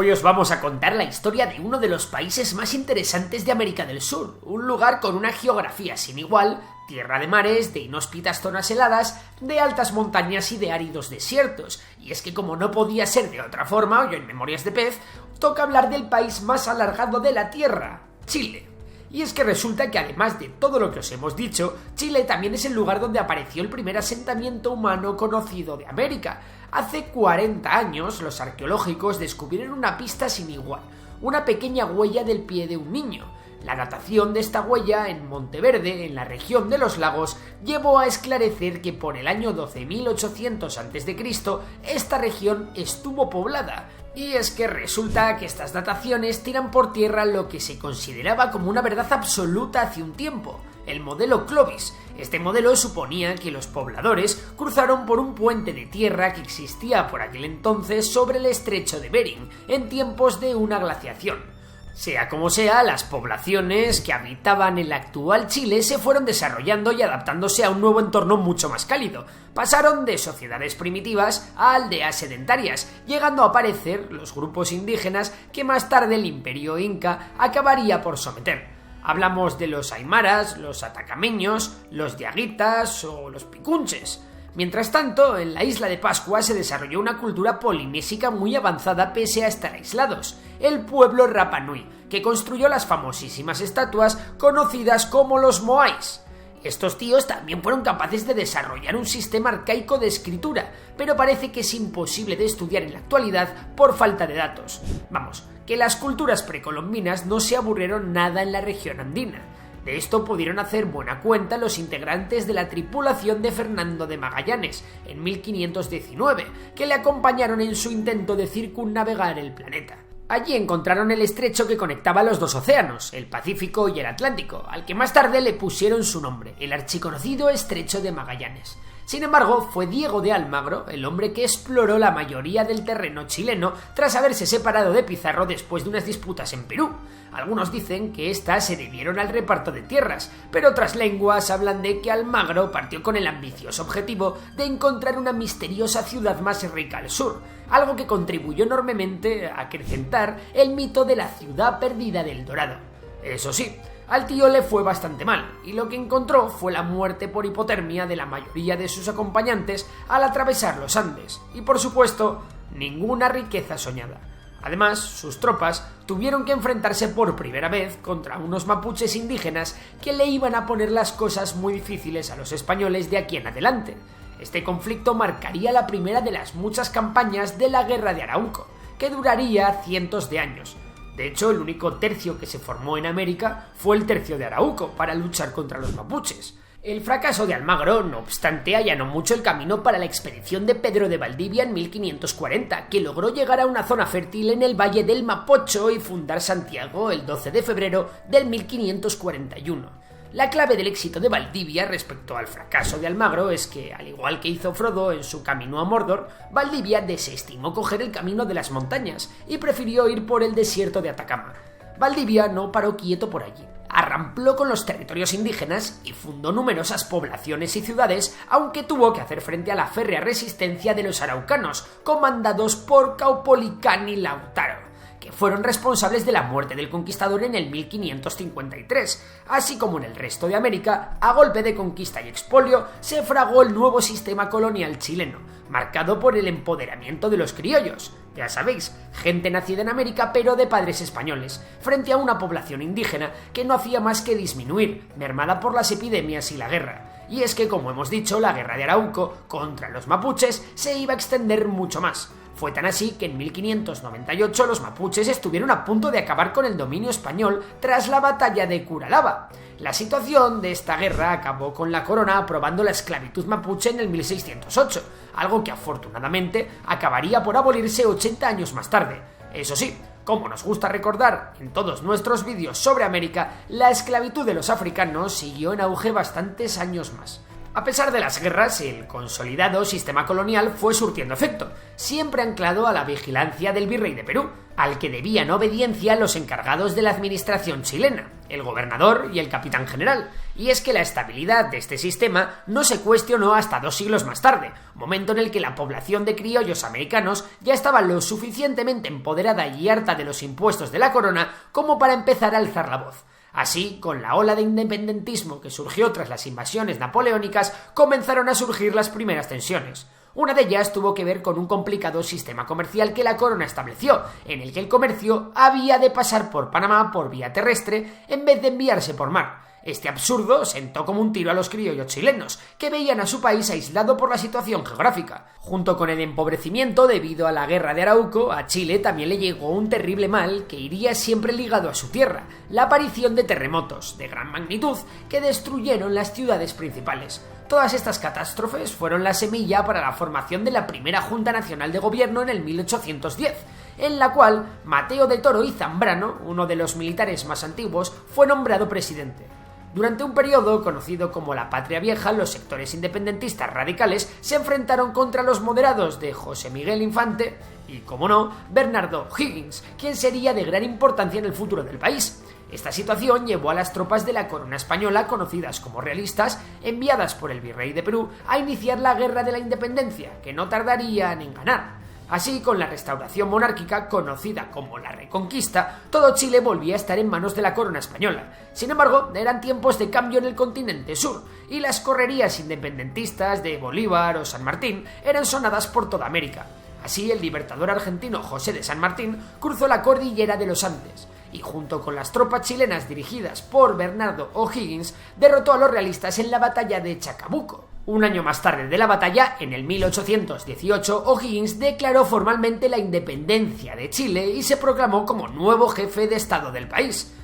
Hoy os vamos a contar la historia de uno de los países más interesantes de América del Sur, un lugar con una geografía sin igual, tierra de mares, de inhóspitas zonas heladas, de altas montañas y de áridos desiertos. Y es que como no podía ser de otra forma, hoy en Memorias de Pez, toca hablar del país más alargado de la Tierra, Chile. Y es que resulta que además de todo lo que os hemos dicho, Chile también es el lugar donde apareció el primer asentamiento humano conocido de América. Hace 40 años, los arqueológicos descubrieron una pista sin igual, una pequeña huella del pie de un niño. La datación de esta huella en Monteverde, en la región de los lagos, llevó a esclarecer que por el año 12.800 a.C. esta región estuvo poblada. Y es que resulta que estas dataciones tiran por tierra lo que se consideraba como una verdad absoluta hace un tiempo, el modelo Clovis. Este modelo suponía que los pobladores cruzaron por un puente de tierra que existía por aquel entonces sobre el estrecho de Bering, en tiempos de una glaciación. Sea como sea, las poblaciones que habitaban el actual Chile se fueron desarrollando y adaptándose a un nuevo entorno mucho más cálido. Pasaron de sociedades primitivas a aldeas sedentarias, llegando a aparecer los grupos indígenas que más tarde el Imperio Inca acabaría por someter. Hablamos de los aymaras, los atacameños, los diaguitas o los picunches. Mientras tanto, en la isla de Pascua se desarrolló una cultura polinésica muy avanzada pese a estar aislados, el pueblo Rapa Nui, que construyó las famosísimas estatuas conocidas como los moais. Estos tíos también fueron capaces de desarrollar un sistema arcaico de escritura, pero parece que es imposible de estudiar en la actualidad por falta de datos. Vamos, que las culturas precolombinas no se aburrieron nada en la región andina. De esto pudieron hacer buena cuenta los integrantes de la tripulación de Fernando de Magallanes, en 1519, que le acompañaron en su intento de circunnavegar el planeta. Allí encontraron el estrecho que conectaba los dos océanos, el Pacífico y el Atlántico, al que más tarde le pusieron su nombre, el archiconocido Estrecho de Magallanes. Sin embargo, fue Diego de Almagro el hombre que exploró la mayoría del terreno chileno tras haberse separado de Pizarro después de unas disputas en Perú. Algunos dicen que estas se debieron al reparto de tierras, pero otras lenguas hablan de que Almagro partió con el ambicioso objetivo de encontrar una misteriosa ciudad más rica al sur, algo que contribuyó enormemente a acrecentar el mito de la ciudad perdida del Dorado. Eso sí, al tío le fue bastante mal, y lo que encontró fue la muerte por hipotermia de la mayoría de sus acompañantes al atravesar los Andes, y por supuesto, ninguna riqueza soñada. Además, sus tropas tuvieron que enfrentarse por primera vez contra unos mapuches indígenas que le iban a poner las cosas muy difíciles a los españoles de aquí en adelante. Este conflicto marcaría la primera de las muchas campañas de la Guerra de Arauco, que duraría cientos de años. De hecho, el único tercio que se formó en América fue el Tercio de Arauco para luchar contra los mapuches. El fracaso de Almagro, no obstante, allanó mucho el camino para la expedición de Pedro de Valdivia en 1540, que logró llegar a una zona fértil en el Valle del Mapocho y fundar Santiago el 12 de febrero del 1541. La clave del éxito de Valdivia respecto al fracaso de Almagro es que, al igual que hizo Frodo en su camino a Mordor, Valdivia desestimó coger el camino de las montañas y prefirió ir por el desierto de Atacama. Valdivia no paró quieto por allí. Arrampló con los territorios indígenas y fundó numerosas poblaciones y ciudades, aunque tuvo que hacer frente a la férrea resistencia de los araucanos, comandados por Caupolicán y Lautaro, que fueron responsables de la muerte del conquistador en el 1553. Así como en el resto de América, a golpe de conquista y expolio, se fragó el nuevo sistema colonial chileno, marcado por el empoderamiento de los criollos. Ya sabéis, gente nacida en América pero de padres españoles, frente a una población indígena que no hacía más que disminuir, mermada por las epidemias y la guerra. Y es que, como hemos dicho, la Guerra de Arauco contra los mapuches se iba a extender mucho más. Fue tan así que en 1598 los mapuches estuvieron a punto de acabar con el dominio español tras la batalla de Curalaba. La situación de esta guerra acabó con la corona aprobando la esclavitud mapuche en el 1608, algo que afortunadamente acabaría por abolirse 80 años más tarde. Eso sí, como nos gusta recordar en todos nuestros vídeos sobre América, la esclavitud de los africanos siguió en auge bastantes años más. A pesar de las guerras, el consolidado sistema colonial fue surtiendo efecto, siempre anclado a la vigilancia del virrey de Perú, al que debían obediencia los encargados de la administración chilena, el gobernador y el capitán general. Y es que la estabilidad de este sistema no se cuestionó hasta 2 siglos más tarde, momento en el que la población de criollos americanos ya estaba lo suficientemente empoderada y harta de los impuestos de la corona como para empezar a alzar la voz. Así, con la ola de independentismo que surgió tras las invasiones napoleónicas, comenzaron a surgir las primeras tensiones. Una de ellas tuvo que ver con un complicado sistema comercial que la corona estableció, en el que el comercio había de pasar por Panamá por vía terrestre en vez de enviarse por mar. Este absurdo sentó como un tiro a los criollos chilenos, que veían a su país aislado por la situación geográfica. Junto con el empobrecimiento debido a la guerra de Arauco, a Chile también le llegó un terrible mal que iría siempre ligado a su tierra, la aparición de terremotos de gran magnitud que destruyeron las ciudades principales. Todas estas catástrofes fueron la semilla para la formación de la primera Junta Nacional de Gobierno en el 1810, en la cual Mateo de Toro y Zambrano, uno de los militares más antiguos, fue nombrado presidente. Durante un periodo conocido como la Patria Vieja, los sectores independentistas radicales se enfrentaron contra los moderados de José Miguel Infante y, como no, Bernardo O'Higgins, quien sería de gran importancia en el futuro del país. Esta situación llevó a las tropas de la corona española, conocidas como realistas, enviadas por el virrey de Perú, a iniciar la Guerra de la Independencia, que no tardarían en ganar. Así, con la restauración monárquica, conocida como la Reconquista, todo Chile volvía a estar en manos de la corona española. Sin embargo, eran tiempos de cambio en el continente sur, y las correrías independentistas de Bolívar o San Martín eran sonadas por toda América. Así, el libertador argentino José de San Martín cruzó la cordillera de los Andes, y junto con las tropas chilenas dirigidas por Bernardo O'Higgins, derrotó a los realistas en la batalla de Chacabuco. Un año más tarde de la batalla, en el 1818, O'Higgins declaró formalmente la independencia de Chile y se proclamó como nuevo jefe de Estado del país.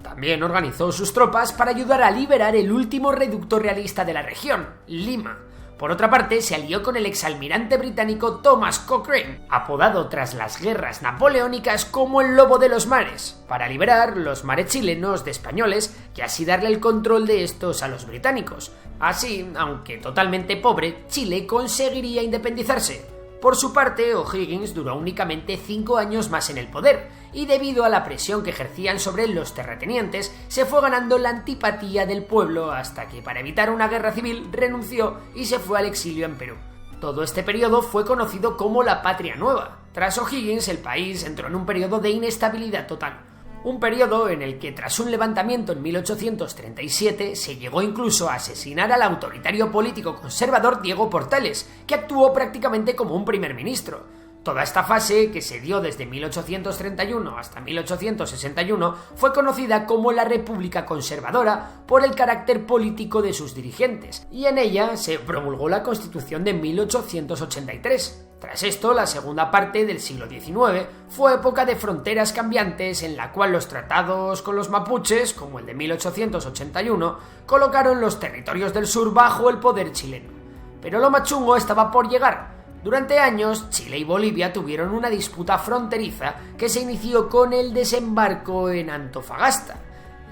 También organizó sus tropas para ayudar a liberar el último reducto realista de la región, Lima. Por otra parte, se alió con el exalmirante británico Thomas Cochrane, apodado tras las guerras napoleónicas como el Lobo de los Mares, para liberar los mares chilenos de españoles y así darle el control de estos a los británicos. Así, aunque totalmente pobre, Chile conseguiría independizarse. Por su parte, O'Higgins duró únicamente 5 años más en el poder, y debido a la presión que ejercían sobre él los terratenientes, se fue ganando la antipatía del pueblo hasta que, para evitar una guerra civil, renunció y se fue al exilio en Perú. Todo este periodo fue conocido como la Patria Nueva. Tras O'Higgins, el país entró en un periodo de inestabilidad total. Un periodo en el que, tras un levantamiento en 1837, se llegó incluso a asesinar al autoritario político conservador Diego Portales, que actuó prácticamente como un primer ministro. Toda esta fase, que se dio desde 1831 hasta 1861, fue conocida como la República Conservadora por el carácter político de sus dirigentes, y en ella se promulgó la Constitución de 1883. Tras esto, la segunda parte del siglo XIX fue época de fronteras cambiantes en la cual los tratados con los mapuches, como el de 1881, colocaron los territorios del sur bajo el poder chileno. Pero lo más chungo estaba por llegar. Durante años, Chile y Bolivia tuvieron una disputa fronteriza que se inició con el desembarco en Antofagasta.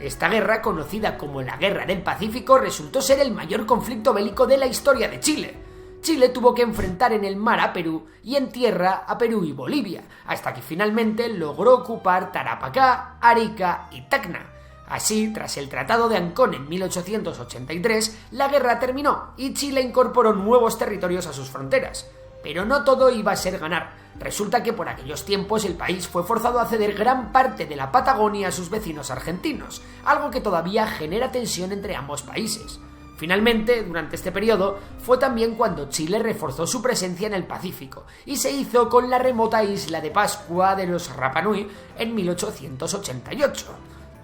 Esta guerra, conocida como la Guerra del Pacífico, resultó ser el mayor conflicto bélico de la historia de Chile. Chile tuvo que enfrentar en el mar a Perú y en tierra a Perú y Bolivia, hasta que finalmente logró ocupar Tarapacá, Arica y Tacna. Así, tras el Tratado de Ancón en 1883, la guerra terminó y Chile incorporó nuevos territorios a sus fronteras. Pero no todo iba a ser ganar. Resulta que por aquellos tiempos el país fue forzado a ceder gran parte de la Patagonia a sus vecinos argentinos, algo que todavía genera tensión entre ambos países. Finalmente, durante este periodo, fue también cuando Chile reforzó su presencia en el Pacífico y se hizo con la remota isla de Pascua de los Rapa Nui en 1888.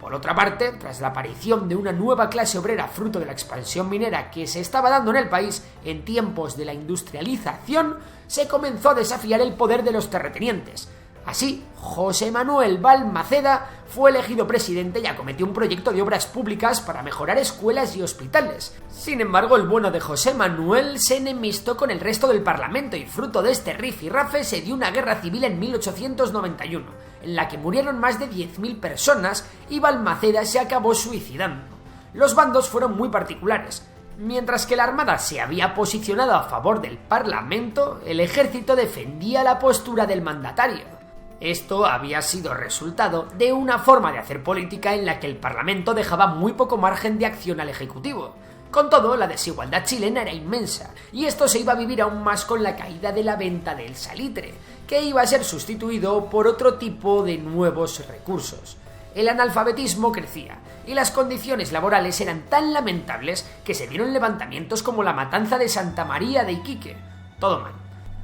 Por otra parte, tras la aparición de una nueva clase obrera fruto de la expansión minera que se estaba dando en el país en tiempos de la industrialización, se comenzó a desafiar el poder de los terratenientes. Así, José Manuel Balmaceda fue elegido presidente y acometió un proyecto de obras públicas para mejorar escuelas y hospitales. Sin embargo, el bueno de José Manuel se enemistó con el resto del parlamento y fruto de este rifirrafe se dio una guerra civil en 1891, en la que murieron más de 10.000 personas y Balmaceda se acabó suicidando. Los bandos fueron muy particulares. Mientras que la Armada se había posicionado a favor del Parlamento, el ejército defendía la postura del mandatario. Esto había sido resultado de una forma de hacer política en la que el Parlamento dejaba muy poco margen de acción al Ejecutivo. Con todo, la desigualdad chilena era inmensa, y esto se iba a vivir aún más con la caída de la venta del salitre, que iba a ser sustituido por otro tipo de nuevos recursos. El analfabetismo crecía, y las condiciones laborales eran tan lamentables que se dieron levantamientos como la matanza de Santa María de Iquique. Todo mal.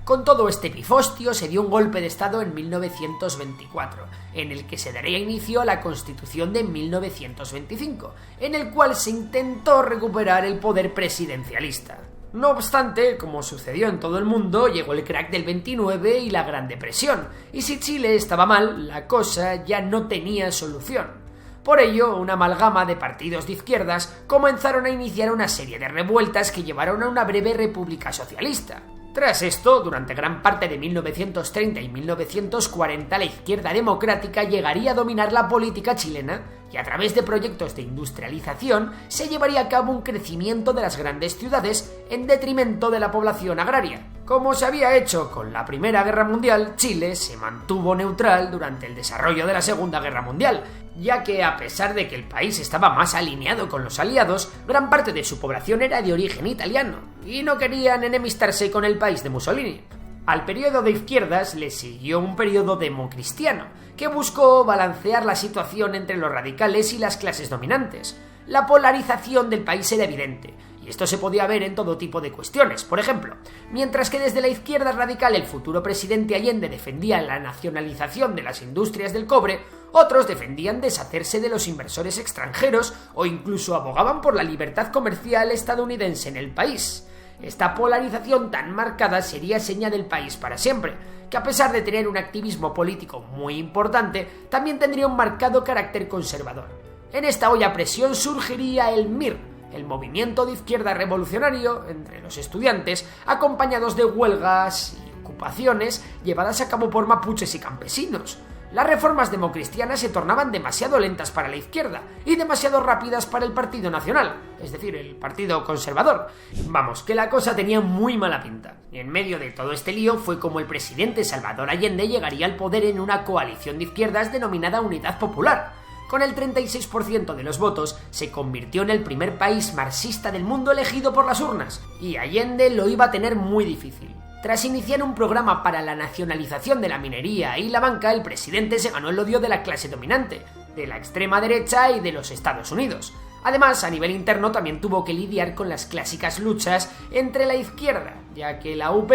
Con todo este pifostio se dio un golpe de Estado en 1924, en el que se daría inicio a la Constitución de 1925, en el cual se intentó recuperar el poder presidencialista. No obstante, como sucedió en todo el mundo, llegó el crack del 29 y la Gran Depresión, y si Chile estaba mal, la cosa ya no tenía solución. Por ello, una amalgama de partidos de izquierdas comenzaron a iniciar una serie de revueltas que llevaron a una breve república socialista. Tras esto, durante gran parte de 1930 y 1940, la izquierda democrática llegaría a dominar la política chilena y a través de proyectos de industrialización se llevaría a cabo un crecimiento de las grandes ciudades en detrimento de la población agraria. Como se había hecho con la Primera Guerra Mundial, Chile se mantuvo neutral durante el desarrollo de la Segunda Guerra Mundial, ya que a pesar de que el país estaba más alineado con los aliados, gran parte de su población era de origen italiano y no querían enemistarse con el país de Mussolini. Al periodo de izquierdas le siguió un periodo democristiano, que buscó balancear la situación entre los radicales y las clases dominantes. La polarización del país era evidente, y esto se podía ver en todo tipo de cuestiones. Por ejemplo, mientras que desde la izquierda radical el futuro presidente Allende defendía la nacionalización de las industrias del cobre, otros defendían deshacerse de los inversores extranjeros o incluso abogaban por la libertad comercial estadounidense en el país. Esta polarización tan marcada sería seña del país para siempre, que a pesar de tener un activismo político muy importante, también tendría un marcado carácter conservador. En esta olla a presión surgiría el MIR, el movimiento de izquierda revolucionario entre los estudiantes, acompañados de huelgas y ocupaciones llevadas a cabo por mapuches y campesinos. Las reformas democristianas se tornaban demasiado lentas para la izquierda y demasiado rápidas para el Partido Nacional, es decir, el Partido Conservador. Vamos, que la cosa tenía muy mala pinta. Y en medio de todo este lío fue como el presidente Salvador Allende llegaría al poder en una coalición de izquierdas denominada Unidad Popular. Con el 36% de los votos, se convirtió en el primer país marxista del mundo elegido por las urnas, y Allende lo iba a tener muy difícil. Tras iniciar un programa para la nacionalización de la minería y la banca, el presidente se ganó el odio de la clase dominante, de la extrema derecha y de los Estados Unidos. Además, a nivel interno también tuvo que lidiar con las clásicas luchas entre la izquierda, ya que la UP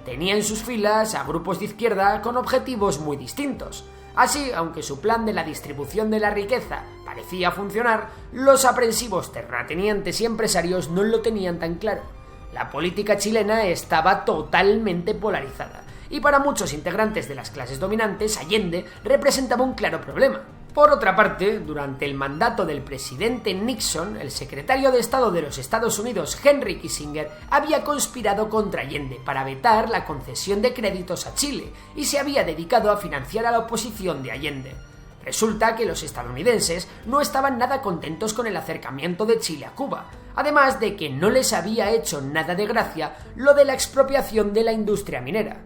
tenía en sus filas a grupos de izquierda con objetivos muy distintos. Así, aunque su plan de la distribución de la riqueza parecía funcionar, los aprensivos terratenientes y empresarios no lo tenían tan claro. La política chilena estaba totalmente polarizada, y para muchos integrantes de las clases dominantes, Allende representaba un claro problema. Por otra parte, durante el mandato del presidente Nixon, el secretario de Estado de los Estados Unidos, Henry Kissinger, había conspirado contra Allende para vetar la concesión de créditos a Chile y se había dedicado a financiar a la oposición de Allende. Resulta que los estadounidenses no estaban nada contentos con el acercamiento de Chile a Cuba, además de que no les había hecho nada de gracia lo de la expropiación de la industria minera.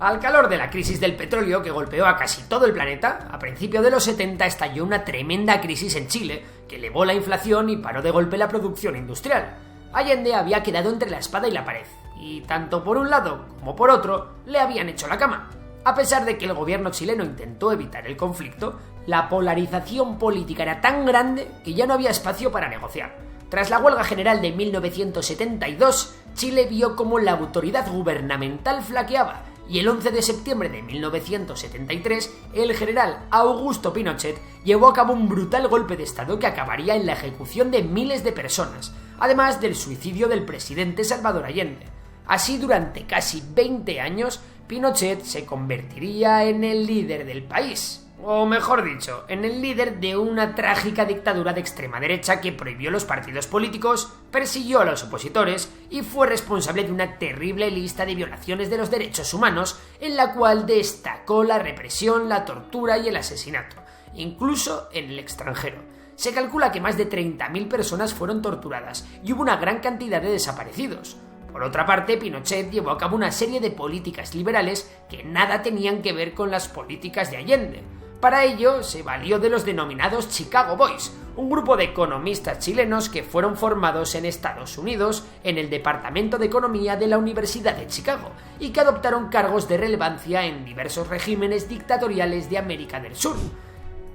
Al calor de la crisis del petróleo que golpeó a casi todo el planeta, a principios de los 70 estalló una tremenda crisis en Chile que elevó la inflación y paró de golpe la producción industrial. Allende había quedado entre la espada y la pared, y tanto por un lado como por otro le habían hecho la cama. A pesar de que el gobierno chileno intentó evitar el conflicto, la polarización política era tan grande que ya no había espacio para negociar. Tras la huelga general de 1972, Chile vio cómo la autoridad gubernamental flaqueaba y el 11 de septiembre de 1973, el general Augusto Pinochet llevó a cabo un brutal golpe de Estado que acabaría en la ejecución de miles de personas, además del suicidio del presidente Salvador Allende. Así, durante casi 20 años, Pinochet se convertiría en el líder del país, o mejor dicho, en el líder de una trágica dictadura de extrema derecha que prohibió los partidos políticos, persiguió a los opositores y fue responsable de una terrible lista de violaciones de los derechos humanos, en la cual destacó la represión, la tortura y el asesinato, incluso en el extranjero. Se calcula que más de 30.000 personas fueron torturadas y hubo una gran cantidad de desaparecidos. Por otra parte, Pinochet llevó a cabo una serie de políticas liberales que nada tenían que ver con las políticas de Allende. Para ello, se valió de los denominados Chicago Boys, un grupo de economistas chilenos que fueron formados en Estados Unidos en el Departamento de Economía de la Universidad de Chicago y que adoptaron cargos de relevancia en diversos regímenes dictatoriales de América del Sur.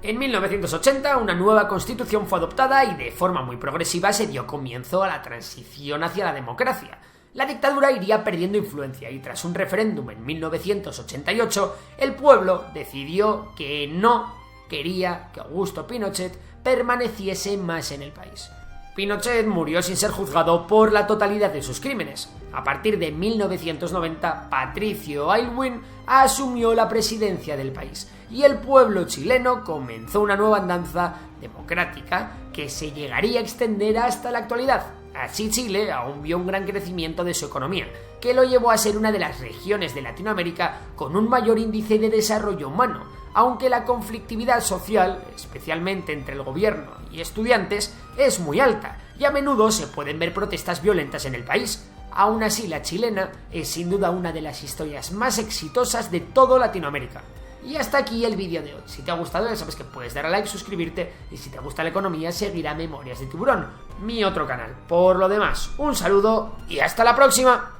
En 1980, una nueva constitución fue adoptada y de forma muy progresiva se dio comienzo a la transición hacia la democracia. La dictadura iría perdiendo influencia y tras un referéndum en 1988, el pueblo decidió que no quería que Augusto Pinochet permaneciese más en el país. Pinochet murió sin ser juzgado por la totalidad de sus crímenes. A partir de 1990, Patricio Aylwin asumió la presidencia del país y el pueblo chileno comenzó una nueva andanza democrática que se llegaría a extender hasta la actualidad. Así Chile aún vio un gran crecimiento de su economía, que lo llevó a ser una de las regiones de Latinoamérica con un mayor índice de desarrollo humano, aunque la conflictividad social, especialmente entre el gobierno y estudiantes, es muy alta y a menudo se pueden ver protestas violentas en el país. Aún así, la chilena es sin duda una de las historias más exitosas de toda Latinoamérica. Y hasta aquí el vídeo de hoy. Si te ha gustado ya sabes que puedes dar a like, suscribirte y si te gusta la economía seguir a Memorias de Tiburón, mi otro canal. Por lo demás, un saludo y hasta la próxima.